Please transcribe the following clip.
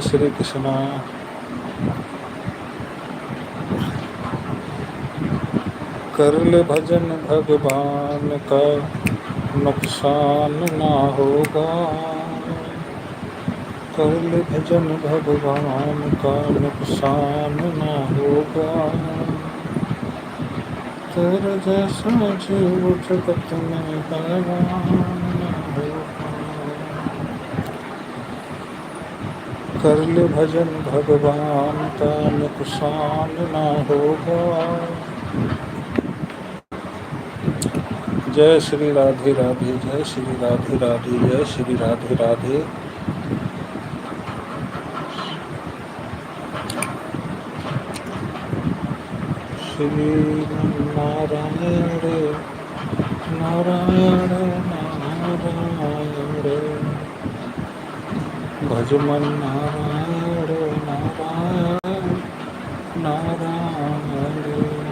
श्री कृष्णा। कर ले भजन भगवान का, नुकसान ना होगा। कर ले भजन भगवान का, नुकसान ना होगा। तेरे जैसा जीव जगत में हैरान ना होगा। कर ले भजन भगवान का, नुकसान ना होगा। जय श्री राधे राधे, जय श्री राधे राधे, जय श्री राधे राधे। श्री नारायण नारायण नारायण, भजमन नारायण नारायण नारायण।